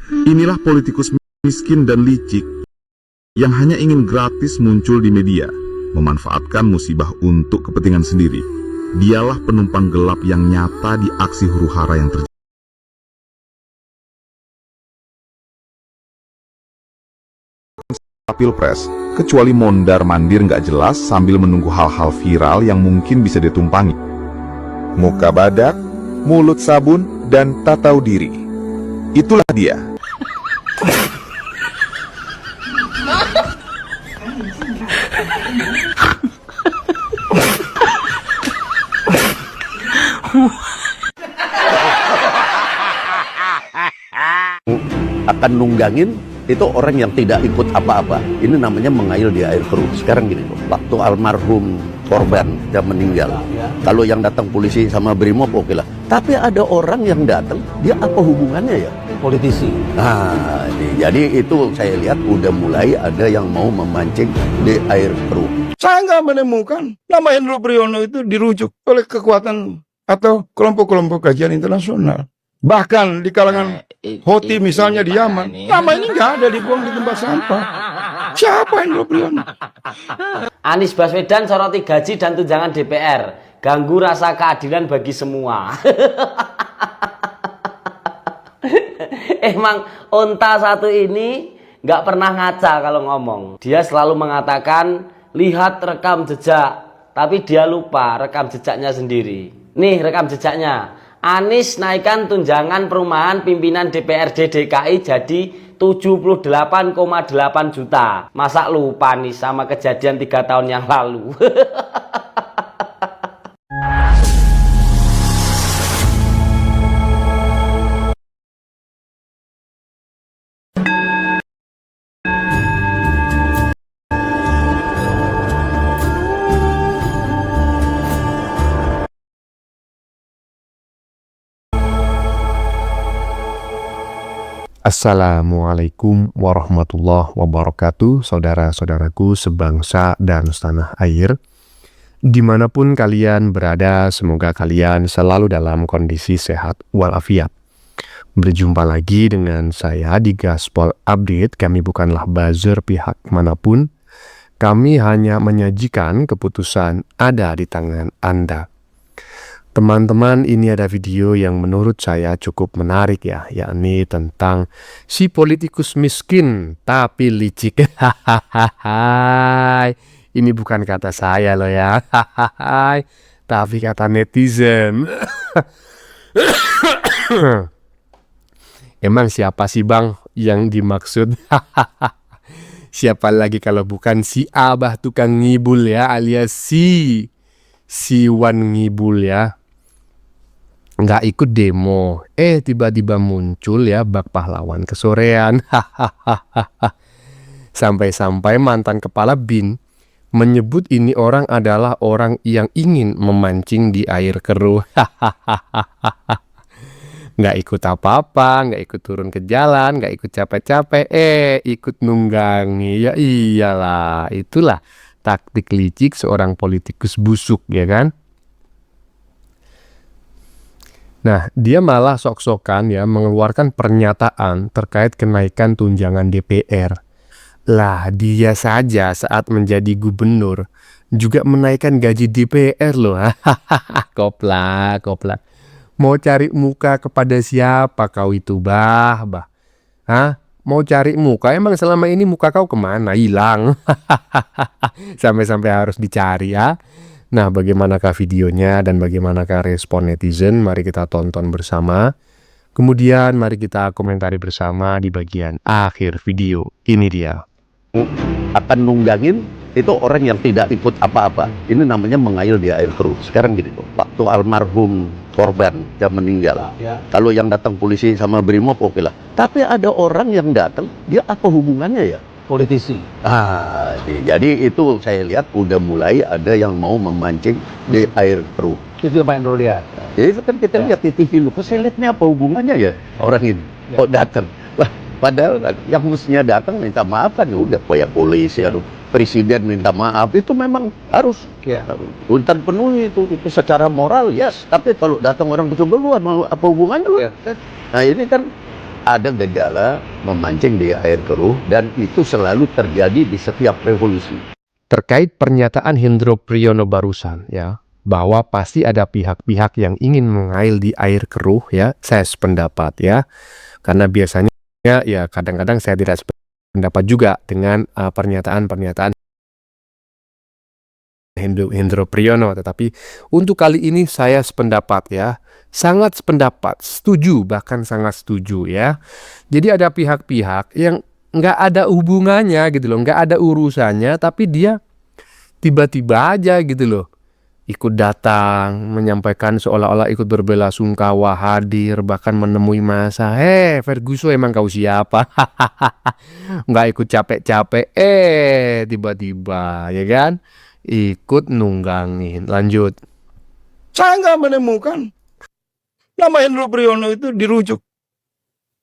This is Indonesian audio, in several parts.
Inilah politikus miskin dan licik yang hanya ingin gratis muncul di media, memanfaatkan musibah untuk kepentingan sendiri. Dialah penumpang gelap yang nyata di aksi huru-hara yang terjadi. Pilpres, kecuali mondar-mandir nggak jelas sambil menunggu hal-hal viral yang mungkin bisa ditumpangi. Muka badak, mulut sabun, dan tak tahu diri. Itulah dia. Akan nunggangin itu orang yang tidak ikut apa-apa. Ini namanya mengail di air keruh. Sekarang gini loh, waktu almarhum korban dia meninggal, kalau yang datang polisi sama Brimob oke lah. Tapi ada orang yang datang, dia apa hubungannya ya? Politisi. Nah, jadi itu saya lihat udah mulai ada yang mau memancing di air keruh. Saya nggak menemukan nama Hendro Priyono itu dirujuk oleh kekuatan atau kelompok-kelompok kajian internasional. Bahkan di kalangan Houthi misalnya di Yaman, nama ini nggak ada, dibuang di tempat sampah. Siapa Hendro Priyono? Anies Baswedan soroti gaji dan tunjangan DPR, ganggu rasa keadilan bagi semua. Emang unta satu ini nggak pernah ngaca kalau ngomong. Dia selalu mengatakan lihat rekam jejak, tapi dia lupa rekam jejaknya sendiri. Nih rekam jejaknya. Anies naikkan tunjangan perumahan pimpinan DPRD DKI jadi 78,8 juta. Masa lupa nih sama kejadian 3 tahun yang lalu. Assalamualaikum warahmatullahi wabarakatuh, saudara-saudaraku sebangsa dan setanah air. Dimanapun kalian berada, semoga kalian selalu dalam kondisi sehat walafiat. Berjumpa lagi dengan saya di Gaspol Update. Kami bukanlah buzzer pihak manapun. Kami hanya menyajikan keputusan ada di tangan Anda. Teman-teman, ini ada video yang menurut saya cukup menarik ya, yakni tentang si politikus miskin tapi licik. Ini bukan kata saya loh ya, tapi kata netizen. Emang siapa sih bang yang dimaksud? Siapa lagi kalau bukan si Abah tukang ngibul ya, alias si Wan ngibul ya. Nggak ikut demo, tiba-tiba muncul ya bak pahlawan kesorean. Sampai-sampai mantan kepala BIN menyebut ini orang adalah orang yang ingin memancing di air keruh. Nggak ikut apa-apa, nggak ikut turun ke jalan, nggak ikut capek-capek, ikut nunggangi. Ya iyalah, itulah taktik licik seorang politikus busuk ya kan. Nah, dia malah sok-sokan ya mengeluarkan pernyataan terkait kenaikan tunjangan DPR. Lah, dia saja saat menjadi gubernur juga menaikkan gaji DPR loh. Koplak. Mau cari muka kepada siapa kau itu, bah? Mau cari muka? Emang selama ini muka kau kemana? Hilang. Sampai-sampai harus dicari ya. Nah, bagaimanakah videonya dan bagaimanakah respon netizen? Mari kita tonton bersama. Kemudian mari kita komentari bersama di bagian akhir video. Ini dia. Akan nunggangin itu orang yang tidak ikut apa-apa. Ini namanya mengail di air keruh. Sekarang gini loh, waktu almarhum korban dia meninggal, kalau yang datang polisi sama Brimob oke lah. Tapi ada orang yang datang, dia apa hubungannya ya? Politisi. Jadi itu saya lihat udah mulai ada yang mau memancing di air keruh. Itu Pak Hendro lihat. Jadi kan kita lihat di TV lu, saya lihat ini apa hubungannya ya orang ini? Kok datang? Wah, padahal yang mestinya datang minta maaf kan udah kayak polisi atau presiden minta maaf itu memang harus untan penuhi itu secara moral yes. Tapi kalau datang orang keluar mau apa hubungannya? Nah ini kan ada gejala memancing di air keruh dan itu selalu terjadi di setiap revolusi. Terkait pernyataan Hendro Priyono barusan ya, bahwa pasti ada pihak-pihak yang ingin mengail di air keruh ya, saya sependapat ya. Karena biasanya ya kadang-kadang saya tidak sependapat juga dengan pernyataan-pernyataan Hendro Priyono, tetapi untuk kali ini saya sependapat ya, sangat sependapat, setuju, bahkan sangat setuju ya. Jadi ada pihak-pihak yang nggak ada hubungannya gitu loh, nggak ada urusannya, tapi dia tiba-tiba aja gitu loh ikut datang, menyampaikan seolah-olah ikut berbela-sungkawa, hadir, bahkan menemui masa. Ferguson emang kau siapa? Nggak ikut capek-capek, tiba-tiba ya kan ikut nunggangin. Lanjut. Saya nggak menemukan nama Hendro Priyono itu dirujuk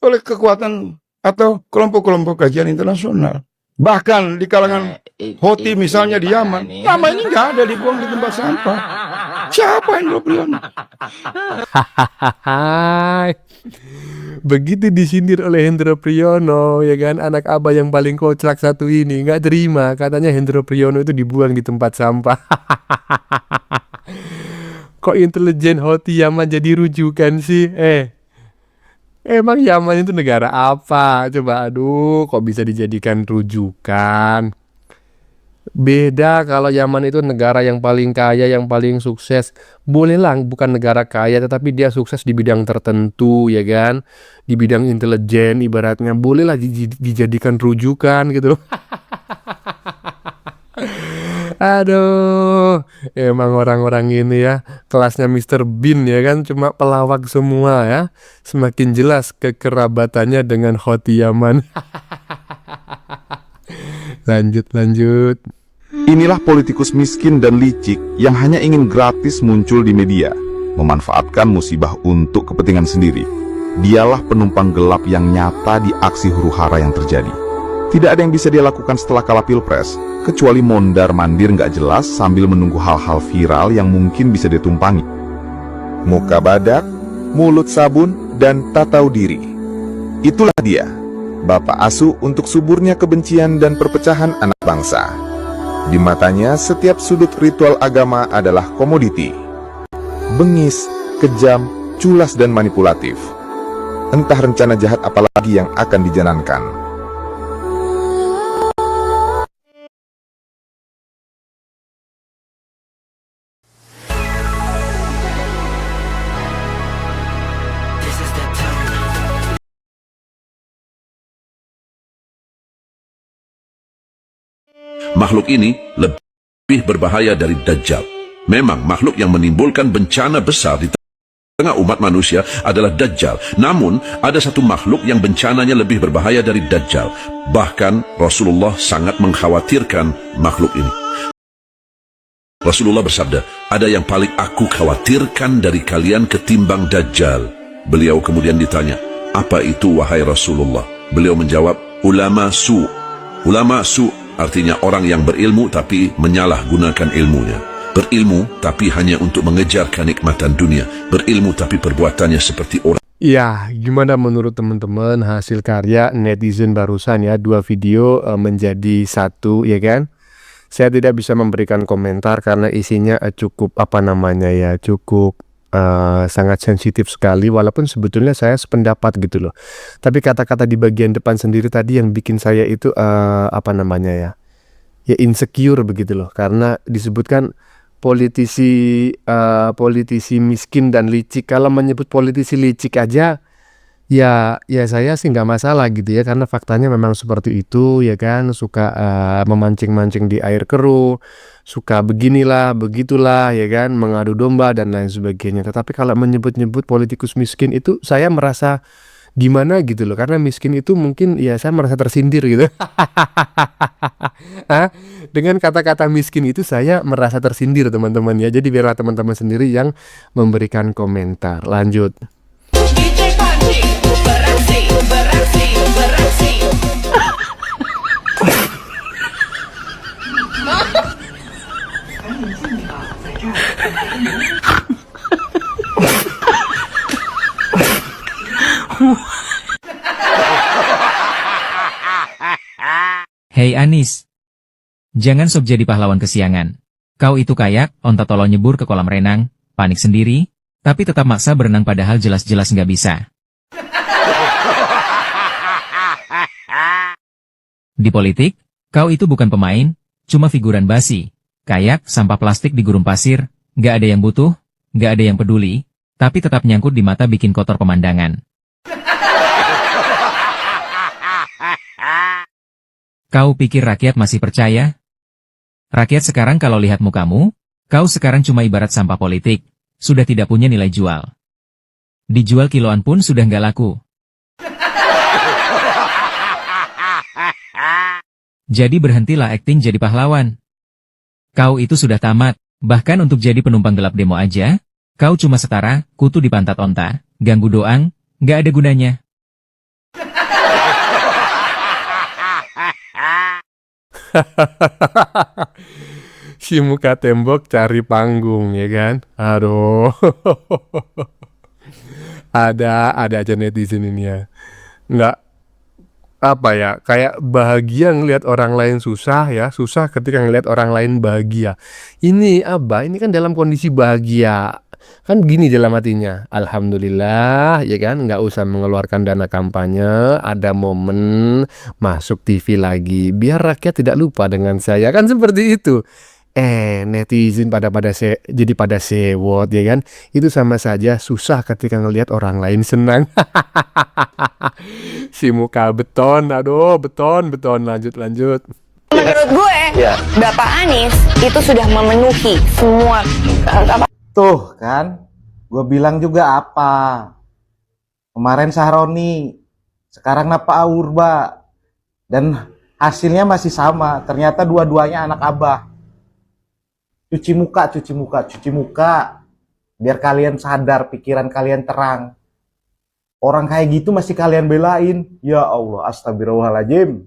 oleh kekuatan atau kelompok-kelompok kajian internasional. Bahkan di kalangan Houthi misalnya di Yaman, nama ini nggak ada dibuang di tempat sampah. Siapa Hendro Priyono? Begitu disindir oleh Hendro Priyono, ya kan, anak abah yang paling kocak satu ini nggak terima, katanya Hendro Priyono itu dibuang di tempat sampah. Kok intelijen Houthi Yaman jadi rujukan sih? Emang Yaman itu negara apa? Coba, aduh, kok bisa dijadikan rujukan? Beda kalau Yaman itu negara yang paling kaya, yang paling sukses. Bolehlah bukan negara kaya, tetapi dia sukses di bidang tertentu, ya kan? Di bidang intelijen ibaratnya. Bolehlah dijadikan rujukan gitu loh. Aduh, emang orang-orang ini ya, kelasnya Mr. Bean ya kan, cuma pelawak semua ya. Semakin jelas kekerabatannya dengan Houthi Yaman. Lanjut. Inilah politikus miskin dan licik yang hanya ingin gratis muncul di media, memanfaatkan musibah untuk kepentingan sendiri. Dialah penumpang gelap yang nyata di aksi huru-hara yang terjadi. Tidak ada yang bisa dia lakukan setelah kalah pilpres, kecuali mondar-mandir nggak jelas sambil menunggu hal-hal viral yang mungkin bisa ditumpangi. Muka badak, mulut sabun, dan tak tahu diri. Itulah dia, bapak asuh untuk suburnya kebencian dan perpecahan anak bangsa. Di matanya, setiap sudut ritual agama adalah komoditi. Bengis, kejam, culas dan manipulatif. Entah rencana jahat apalagi yang akan dijalankan. Makhluk ini lebih berbahaya dari Dajjal. Memang makhluk yang menimbulkan bencana besar di tengah umat manusia adalah Dajjal. Namun, ada satu makhluk yang bencananya lebih berbahaya dari Dajjal. Bahkan, Rasulullah sangat mengkhawatirkan makhluk ini. Rasulullah bersabda, ada yang paling aku khawatirkan dari kalian ketimbang Dajjal. Beliau kemudian ditanya, apa itu wahai Rasulullah? Beliau menjawab, ulama su. Ulama su artinya orang yang berilmu tapi menyalahgunakan ilmunya. Berilmu tapi hanya untuk mengejar kenikmatan dunia. Berilmu tapi perbuatannya seperti orang. Ya, gimana menurut teman-teman hasil karya netizen barusan ya, 2 video menjadi satu ya kan? Saya tidak bisa memberikan komentar karena isinya cukup cukup sangat sensitif sekali, walaupun sebetulnya saya sependapat gitu loh. Tapi kata-kata di bagian depan sendiri tadi yang bikin saya itu ya insecure begitu loh, karena disebutkan politisi miskin dan licik. Kalau menyebut politisi licik aja ya saya sih nggak masalah gitu ya, karena faktanya memang seperti itu ya kan, suka memancing-mancing di air keruh, suka beginilah begitulah ya kan, mengadu domba dan lain sebagainya. Tetapi kalau menyebut-nyebut politikus miskin itu saya merasa gimana gitu loh, karena miskin itu mungkin ya saya merasa tersindir gitu. Dengan kata-kata miskin itu saya merasa tersindir teman-teman ya. Jadi biarlah teman-teman sendiri yang memberikan komentar. Lanjut. Hei Anis, jangan sok jadi pahlawan kesiangan. Kau itu kayak onta tolol nyebur ke kolam renang, panik sendiri, tapi tetap maksa berenang padahal jelas-jelas nggak bisa. Di politik, kau itu bukan pemain, cuma figuran basi. Kayak sampah plastik di gurun pasir, nggak ada yang butuh, nggak ada yang peduli, tapi tetap nyangkut di mata bikin kotor pemandangan. Kau pikir rakyat masih percaya? Rakyat sekarang kalau lihat mukamu, kau sekarang cuma ibarat sampah politik, sudah tidak punya nilai jual. Dijual kiloan pun sudah nggak laku. Jadi berhentilah akting jadi pahlawan. Kau itu sudah tamat, bahkan untuk jadi penumpang gelap demo aja, kau cuma setara, kutu di pantat onta, ganggu doang, nggak ada gunanya. Si muka tembok cari panggung, ya kan? Aduh. Ada aja netizen ini ya. Nggak, apa ya, kayak bahagia ngelihat orang lain susah ya, susah ketika ngelihat orang lain bahagia. Ini apa? Ini kan dalam kondisi bahagia. Kan gini dalam hatinya, alhamdulillah, ya kan, nggak usah mengeluarkan dana kampanye, ada momen masuk TV lagi, biar rakyat tidak lupa dengan saya, kan seperti itu. Netizen jadi pada sewot, ya kan, itu sama saja susah ketika ngelihat orang lain senang. Si muka beton, aduh, beton, lanjut. Menurut gue, Bapak Anies itu sudah memenuhi semua Tuh kan, gue bilang juga apa. Kemarin Sahroni, sekarang Napa Aurba. Dan hasilnya masih sama, ternyata dua-duanya anak abah. Cuci muka. Biar kalian sadar, pikiran kalian terang. Orang kayak gitu masih kalian belain. Ya Allah, astagfirullahaladzim.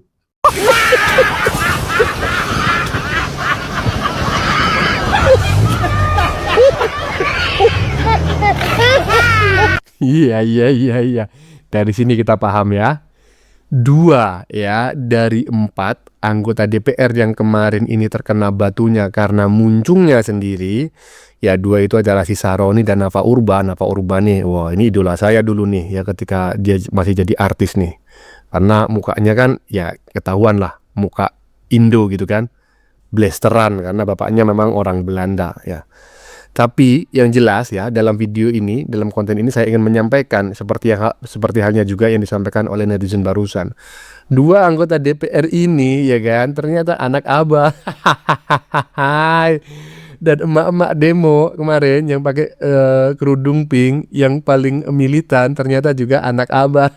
Iya. Dari sini kita paham ya. 2 ya dari 4 anggota DPR yang kemarin ini terkena batunya karena muncungnya sendiri. Ya 2 itu adalah si Sahroni dan Napa Urba. Napa Urba nih, wah ini idola saya dulu nih ya ketika dia masih jadi artis nih. Karena mukanya kan ya ketahuan lah, muka Indo gitu kan. Blasteran karena bapaknya memang orang Belanda ya. Tapi yang jelas ya dalam video ini, dalam konten ini saya ingin menyampaikan seperti halnya juga yang disampaikan oleh netizen barusan. 2 anggota DPR ini ya kan ternyata anak abah. Dan emak-emak demo kemarin yang pakai kerudung pink yang paling militan ternyata juga anak abah.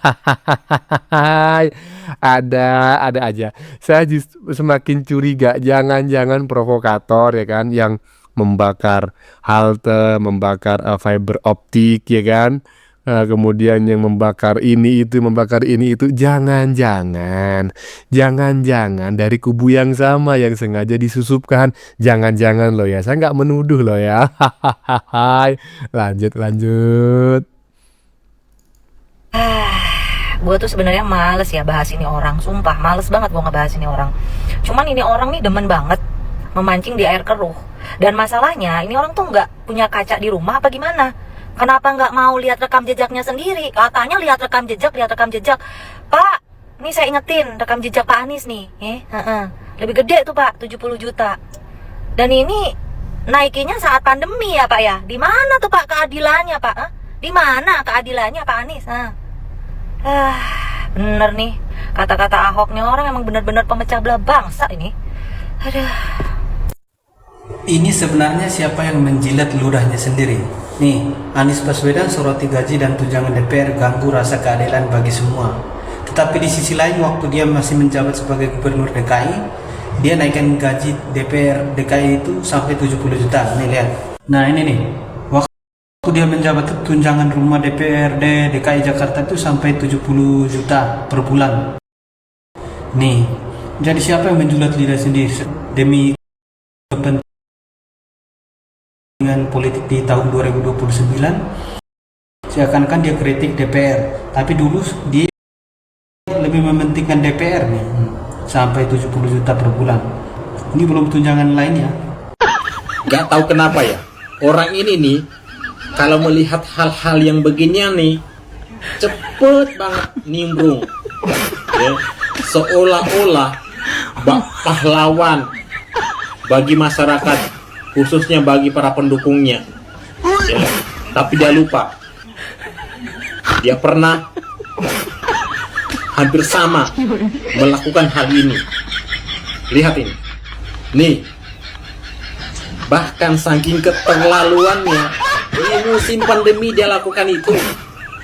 Ada aja. Saya semakin curiga jangan-jangan provokator ya kan yang membakar halte, membakar fiber optik ya kan, kemudian yang membakar ini itu, jangan-jangan dari kubu yang sama yang sengaja disusupkan, jangan-jangan loh ya, saya nggak menuduh loh ya. Lanjut. Gue tuh sebenarnya males ya bahas ini orang, sumpah males banget gue ngebahas ini orang. Cuman ini orang nih demen banget memancing di air keruh. Dan masalahnya ini orang tuh nggak punya kaca di rumah apa gimana? Kenapa nggak mau lihat rekam jejaknya sendiri? Katanya lihat rekam jejak. Pak, ini saya ingetin rekam jejak Pak Anies nih. Lebih gede tuh Pak, 70 juta. Dan ini naikinya saat pandemi ya Pak ya. Di mana tuh Pak keadilannya Pak? Di mana keadilannya Pak Anies? Bener nih, kata-kata Ahok nih orang emang bener-bener pemecah belah bangsa ini. Aduh. Ini sebenarnya siapa yang menjilat lurahnya sendiri? Nih, Anies Baswedan soroti gaji dan tunjangan DPR ganggu rasa keadilan bagi semua. Tetapi di sisi lain waktu dia masih menjabat sebagai gubernur DKI, dia naikkan gaji DPR DKI itu sampai 70 juta. Nih lihat. Nah ini nih, waktu dia menjabat tunjangan rumah DPRD DKI Jakarta itu sampai 70 juta per bulan. Nih, jadi siapa yang menjulat lidah sendiri demi kepentingan politik di tahun 2029? Seakan-akan dia kritik DPR, tapi dulu dia lebih mementingkan DPR nih. sampai 70 juta per bulan. Ini belum tunjangan lainnya. Gak tahu kenapa ya, orang ini nih kalau melihat hal-hal yang beginian nih cepet banget nimbrung ya. Seolah-olah pahlawan bagi masyarakat, khususnya bagi para pendukungnya ya. Tapi dia lupa, dia pernah hampir sama melakukan hal ini. Lihat ini nih, bahkan saking keterlaluannya, di musim pandemi dia lakukan itu.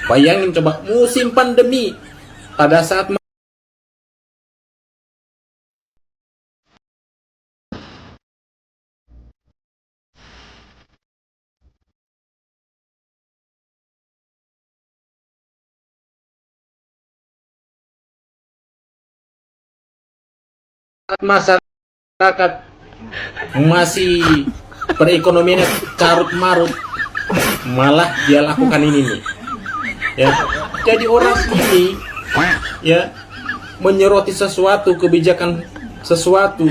Bayangin coba, musim pandemi, pada saat masyarakat masih perekonomiannya carut marut, malah dia lakukan ini nih ya. Jadi orang ini ya menyoroti sesuatu, kebijakan sesuatu,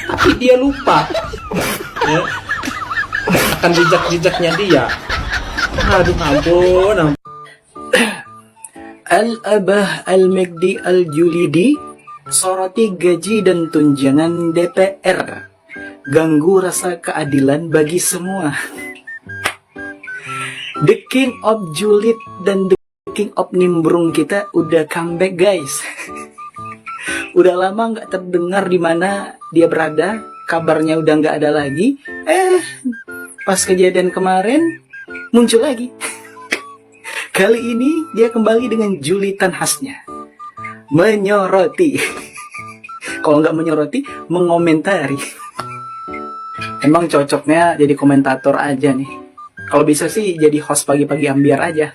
tapi dia lupa ya akan jejak-jejaknya dia. Aduh ampun, ampun. Al-Abah Al-Megdi Al-Julidi soroti gaji dan tunjangan DPR, ganggu rasa keadilan bagi semua. The King of Julid dan The King of Nimbrung kita udah comeback guys. Udah lama nggak terdengar di mana dia berada, kabarnya udah nggak ada lagi. Pas kejadian kemarin muncul lagi. Kali ini dia kembali dengan julitan khasnya, menyoroti. Kalau nggak menyoroti, mengomentari. Emang cocoknya jadi komentator aja nih. Kalau bisa sih jadi host pagi-pagi ambiar aja.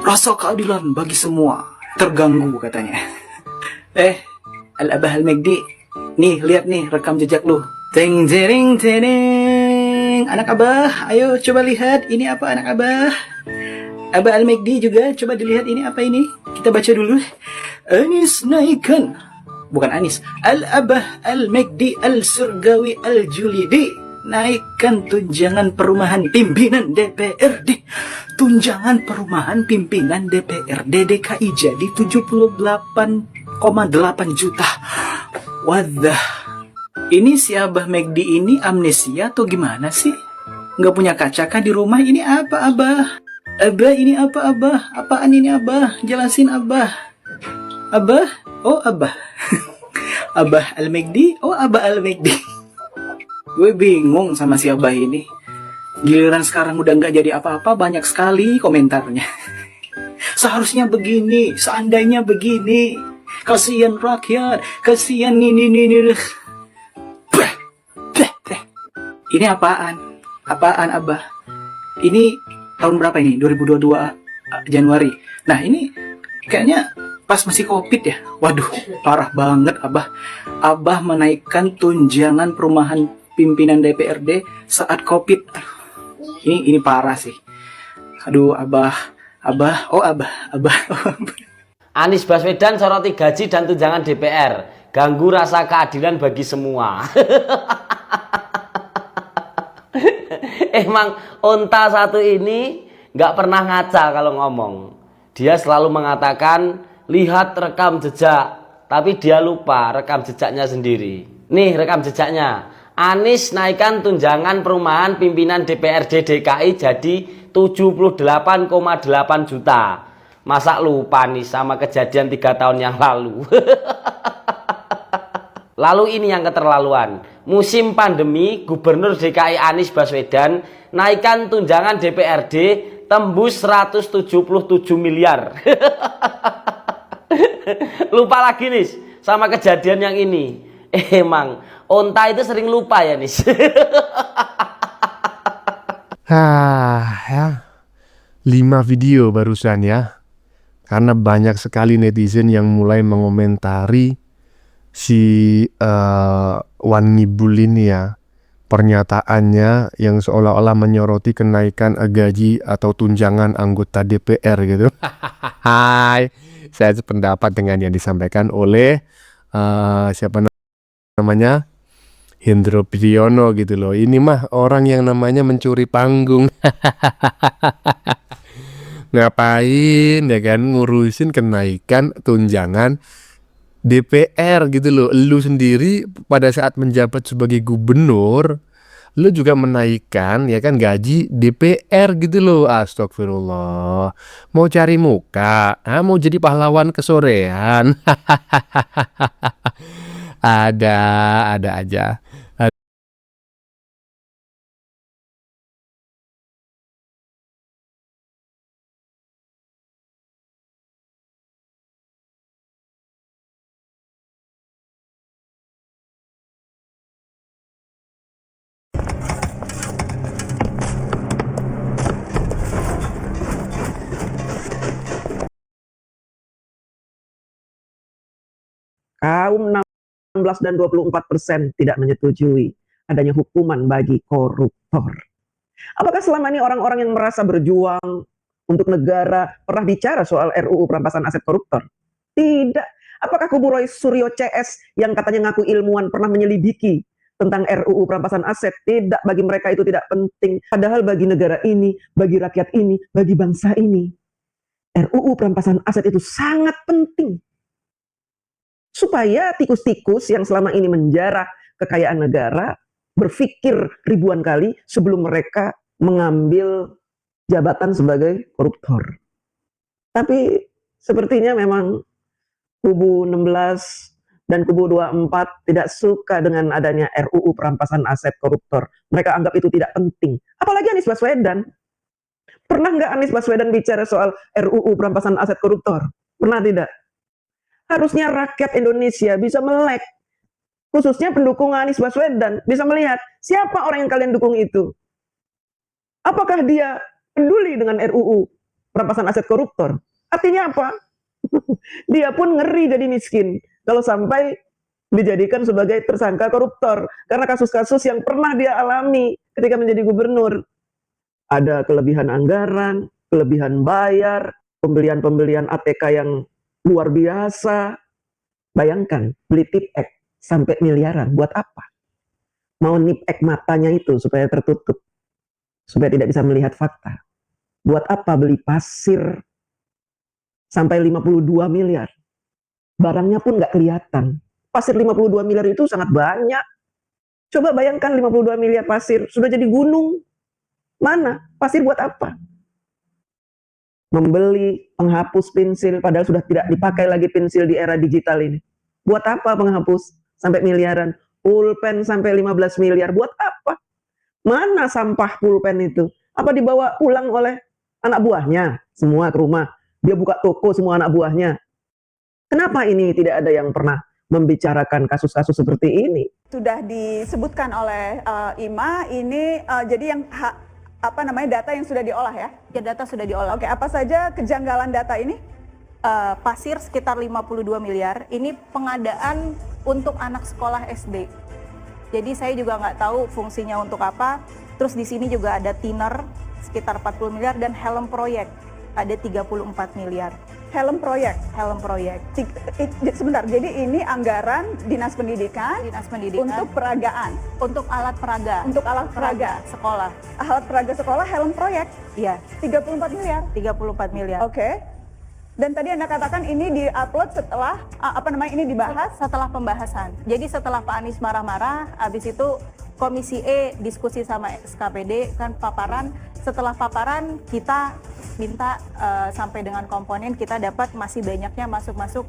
Rasa keadilan bagi semua terganggu katanya. Al-Abah Al-Megdi, nih lihat nih rekam jejak lu. Teng jering teneng. Anak Abah, ayo coba lihat ini apa anak Abah. Abah Al-Megdi juga coba dilihat ini apa ini. Kita baca dulu. Anis naikkan, bukan Anis, Al-Abah Al-Megdi Al-Surgawi Al-Julidi naikkan tunjangan perumahan pimpinan DPRD. Tunjangan perumahan pimpinan DPRD DKI jadi 78,8 juta. Wadah. Ini si Abah Megdi ini amnesia atau gimana sih? Nggak punya kaca kah di rumah? Ini apa Abah? Abah ini apa Abah? Apaan ini Abah? Jelasin Abah. Abah? Oh Abah. Abah Al-Megdi? Oh Abah Al-Megdi. Gue bingung sama si Abah ini. Giliran sekarang udah nggak jadi apa-apa, banyak sekali komentarnya. Seharusnya begini, seandainya begini. Kasihan rakyat, kasihan ini. Ini apaan? Apaan Abah? Ini tahun berapa ini? 2022 Januari. Nah ini kayaknya pas masih COVID ya. Waduh, parah banget Abah. Abah menaikkan tunjangan perumahan pimpinan DPRD saat COVID. Aduh, ini parah sih. Aduh Abah. Anies Baswedan soroti gaji dan tunjangan DPR, ganggu rasa keadilan bagi semua. Emang onta satu ini nggak pernah ngaca kalau ngomong. Dia selalu mengatakan lihat rekam jejak, tapi dia lupa rekam jejaknya sendiri. Nih rekam jejaknya. Anies naikkan tunjangan perumahan pimpinan DPRD DKI jadi 78,8 juta. Masa lupa nih sama kejadian 3 tahun yang lalu. Lalu ini yang keterlaluan. Musim pandemi, Gubernur DKI Anies Baswedan naikkan tunjangan DPRD tembus 177 miliar. Lupa lagi nih sama kejadian yang ini. Emang onta itu sering lupa ya nih. Ya. 5 video barusan ya. Karena banyak sekali netizen yang mulai mengomentari si Wan Nibul ini ya. pernyataannya yang seolah-olah menyoroti kenaikan gaji atau tunjangan anggota DPR gitu. Hai, saya sependapat dengan yang disampaikan oleh siapa namanya? Hendro Priyono gitu loh. Ini mah orang yang namanya mencuri panggung. Ngapain ya kan ngurusin kenaikan tunjangan DPR gitu loh. Lu sendiri pada saat menjabat sebagai gubernur, lu juga menaikkan ya kan gaji DPR gitu loh. Astagfirullah. Mau cari muka, mau jadi pahlawan kesorean. Ada aja. Kaum 16 dan 24% tidak menyetujui adanya hukuman bagi koruptor. Apakah selama ini orang-orang yang merasa berjuang untuk negara pernah bicara soal RUU perampasan aset koruptor? Tidak. Apakah kubu Roy Suryo CS yang katanya ngaku ilmuwan pernah menyelidiki tentang RUU perampasan aset? Tidak, bagi mereka itu tidak penting. Padahal bagi negara ini, bagi rakyat ini, bagi bangsa ini, RUU perampasan aset itu sangat penting. Supaya tikus-tikus yang selama ini menjarah kekayaan negara berpikir ribuan kali sebelum mereka mengambil jabatan sebagai koruptor. Tapi sepertinya memang kubu 16 dan kubu 24 tidak suka dengan adanya RUU perampasan aset koruptor. Mereka anggap itu tidak penting. Apalagi Anies Baswedan. Pernah nggak Anies Baswedan bicara soal RUU perampasan aset koruptor? Pernah tidak? Harusnya rakyat Indonesia bisa melek, khususnya pendukung Anies Baswedan, bisa melihat siapa orang yang kalian dukung itu. Apakah dia peduli dengan RUU perampasan aset koruptor? Artinya apa? Dia pun ngeri jadi miskin kalau sampai dijadikan sebagai tersangka koruptor karena kasus-kasus yang pernah dia alami ketika menjadi gubernur. Ada kelebihan anggaran, kelebihan bayar, pembelian-pembelian ATK yang luar biasa. Bayangkan, beli tip-ek sampai miliaran. Buat apa? Mau nip-ek matanya itu supaya tertutup. Supaya tidak bisa melihat fakta. Buat apa beli pasir sampai 52 miliar? Barangnya pun nggak kelihatan. Pasir 52 miliar itu sangat banyak. Coba bayangkan 52 miliar pasir, sudah jadi gunung. Mana? Pasir buat apa? Membeli penghapus pensil padahal sudah tidak dipakai lagi pensil di era digital ini. Buat apa penghapus sampai miliaran? Pulpen sampai 15 miliar. Buat apa? Mana sampah pulpen itu? Apa dibawa pulang oleh anak buahnya? Semua ke rumah. Dia buka toko semua anak buahnya. Kenapa ini tidak ada yang pernah membicarakan kasus-kasus seperti ini? Sudah disebutkan oleh Ima, ini jadi yang data yang sudah diolah ya? Ya, data sudah diolah. Oke, apa saja kejanggalan data ini? Pasir sekitar 52 miliar. Ini pengadaan untuk anak sekolah SD. Jadi saya juga nggak tahu fungsinya untuk apa. Terus di sini juga ada thinner sekitar 40 miliar dan helm proyek ada 34 miliar. Helm proyek? Helm proyek. Sebentar, jadi ini anggaran Dinas Pendidikan untuk peragaan? Untuk alat peraga. Untuk alat peraga? Sekolah. Alat peraga sekolah, helm proyek? Iya. 34 miliar? 34 miliar. Oke. Dan tadi Anda katakan ini di-upload setelah, ini dibahas? Setelah pembahasan. Jadi setelah Pak Anies marah-marah, habis itu Komisi E diskusi sama SKPD, kan paparan. Setelah paparan, kita minta sampai dengan komponen, kita dapat masih banyaknya masuk-masuk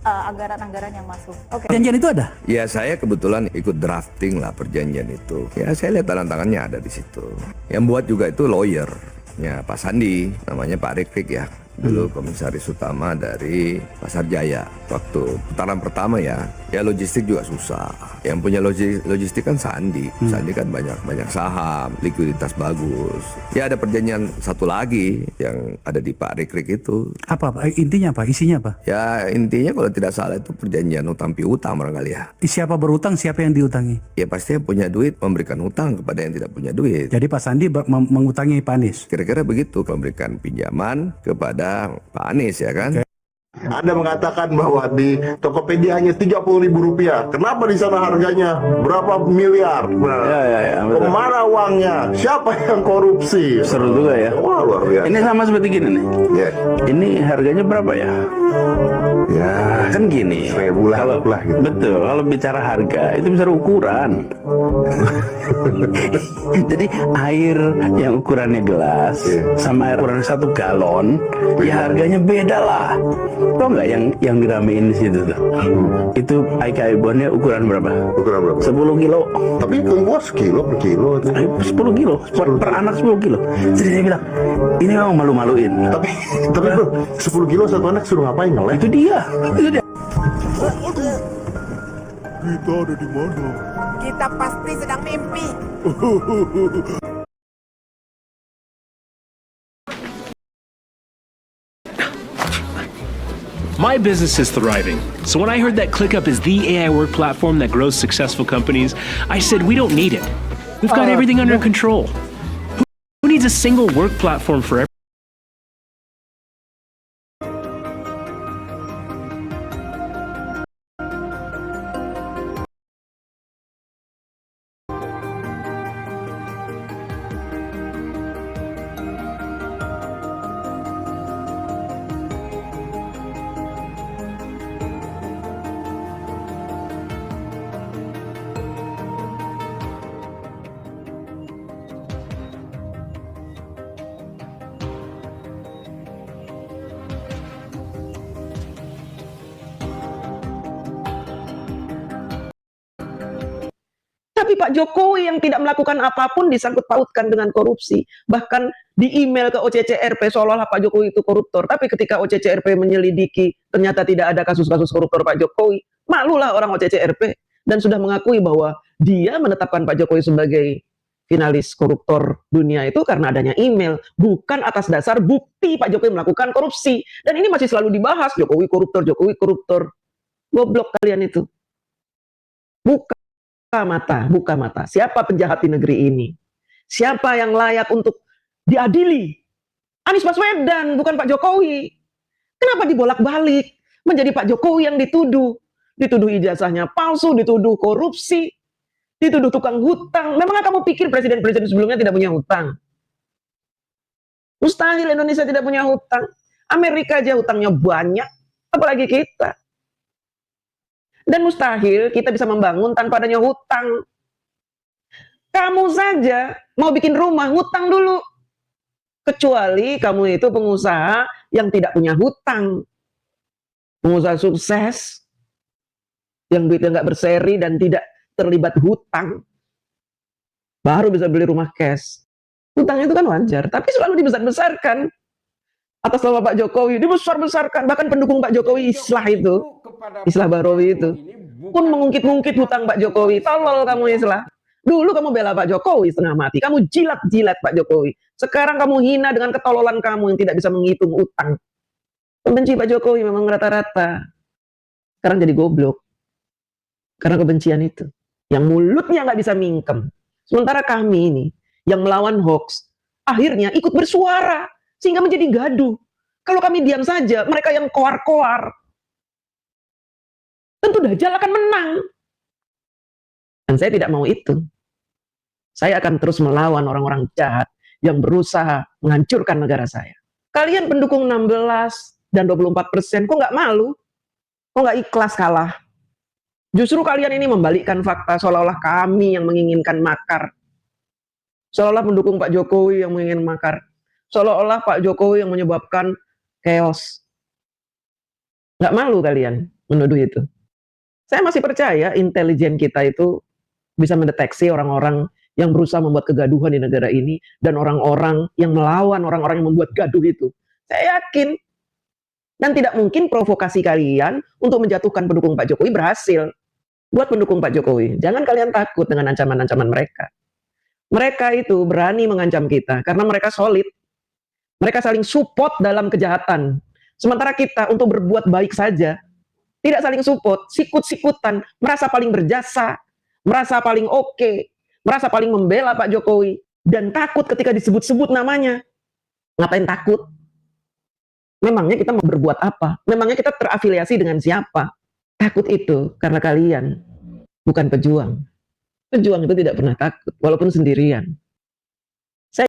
anggaran-anggaran yang masuk. Oke. Perjanjian itu ada? Ya, saya kebetulan ikut drafting lah perjanjian itu. Ya, saya lihat tangan-tangannya ada di situ. Yang buat juga itu lawyer-nya Pak Sandi, namanya Pak Rifik ya. dulu komisaris utama dari Pasar Jaya. Waktu putaran pertama ya logistik juga susah. Yang punya logistik kan Sandi. Sandi kan banyak saham, likuiditas bagus. Ya ada perjanjian satu lagi yang ada di Pak Rikrik itu. Apa Pak? Intinya apa? Isinya apa? Ya intinya kalau tidak salah itu perjanjian utang piutang barangkali ya. Siapa berutang, siapa yang diutangi? Ya pasti yang punya duit memberikan utang kepada yang tidak punya duit. Jadi Pak Sandi mengutangi Pak Anies? Kira-kira begitu, memberikan pinjaman kepada Pak Anies ya kan. Anda mengatakan bahwa di Tokopedia hanya Rp30.000. Kenapa di sana harganya berapa miliar? Kemana uangnya? Siapa yang korupsi? Seru juga ya. Wah, luar biasa. Ini sama seperti gini nih. Ini harganya berapa ya? Ya, kan gini. Kalau gitu. Betul. Kalau bicara harga itu bisa ukuran. Jadi air yang ukurannya gelas sama air ukuran 1 galon, ya harganya beda lah. Tau nggak yang diramein di situ tuh? Itu air bonnya ukuran berapa? 10 kilo. Tapi gua sekilo per kilo itu. 10 kilo per anak 10 kilo. Jadi dia bilang ini memang malu-maluin. Tapi bro, 10 kilo satu anak suruh ngapain ngeleh? Itu dia. Kita ada di mana? Kita pasti sedang mimpi. My business is thriving. So when I heard that ClickUp is the AI work platform that grows successful companies, I said we don't need it. We've got everything under control. Who needs a single work platform for everyone? Tapi Pak Jokowi yang tidak melakukan apapun disangkut pautkan dengan korupsi. Bahkan di email ke OCCRP seolah-olah Pak Jokowi itu koruptor. Tapi ketika OCCRP menyelidiki ternyata tidak ada kasus-kasus koruptor Pak Jokowi, malulah orang OCCRP dan sudah mengakui bahwa dia menetapkan Pak Jokowi sebagai finalis koruptor dunia itu karena adanya email, bukan atas dasar bukti Pak Jokowi melakukan korupsi. Dan ini masih selalu dibahas, Jokowi koruptor, Jokowi koruptor. Goblok kalian itu. Buka mata. Siapa penjahat di negeri ini? Siapa yang layak untuk diadili? Anies Baswedan, bukan Pak Jokowi. Kenapa dibolak-balik menjadi Pak Jokowi yang dituduh? Dituduh ijazahnya palsu, dituduh korupsi, dituduh tukang hutang. Memang kamu pikir presiden-presiden sebelumnya tidak punya hutang? Mustahil Indonesia tidak punya hutang. Amerika aja hutangnya banyak, apalagi kita. Dan mustahil kita bisa membangun tanpa adanya hutang. Kamu saja mau bikin rumah, hutang dulu. Kecuali kamu itu pengusaha yang tidak punya hutang. Pengusaha sukses, yang duitnya nggak berseri dan tidak terlibat hutang. Baru bisa beli rumah cash. Hutang itu kan wajar, tapi selalu dibesar-besarkan. Atas nama Pak Jokowi, dibesar-besarkan. Bahkan pendukung Pak Jokowi Islah Barawi itu pun mengungkit-ungkit hutang Pak Jokowi. Tolol kamu Islah. Dulu kamu bela Pak Jokowi setengah mati. Kamu jilat-jilat Pak Jokowi. Sekarang kamu hina dengan ketololan kamu yang tidak bisa menghitung utang. Pembenci Pak Jokowi memang rata-rata. Sekarang jadi goblok. Karena kebencian itu. Yang mulutnya nggak bisa mingkem. Sementara kami ini yang melawan hoax, akhirnya ikut bersuara. Sehingga menjadi gaduh. Kalau kami diam saja, mereka yang koar-koar, tentu Dajjal akan menang. Dan saya tidak mau itu. Saya akan terus melawan orang-orang jahat yang berusaha menghancurkan negara saya. Kalian pendukung 16 dan 24%, kok nggak malu? Kok nggak ikhlas kalah? Justru kalian ini membalikkan fakta seolah-olah kami yang menginginkan makar. Seolah-olah pendukung Pak Jokowi yang menginginkan makar. Seolah-olah Pak Jokowi yang menyebabkan chaos. Nggak malu kalian menuduh itu. Saya masih percaya intelijen kita itu bisa mendeteksi orang-orang yang berusaha membuat kegaduhan di negara ini dan orang-orang yang melawan orang-orang yang membuat gaduh itu. Saya yakin Dan tidak mungkin provokasi kalian untuk menjatuhkan pendukung Pak Jokowi berhasil. Buat pendukung Pak Jokowi, jangan kalian takut dengan ancaman-ancaman mereka. Mereka itu berani mengancam kita karena mereka solid. Mereka saling support dalam kejahatan. Sementara kita untuk berbuat baik saja, tidak saling support, sikut-sikutan, merasa paling berjasa, merasa paling oke, merasa paling membela Pak Jokowi, dan takut ketika disebut-sebut namanya. Ngapain takut? Memangnya kita mau berbuat apa? Memangnya kita terafiliasi dengan siapa? Takut itu karena kalian bukan pejuang. Pejuang itu tidak pernah takut, walaupun sendirian.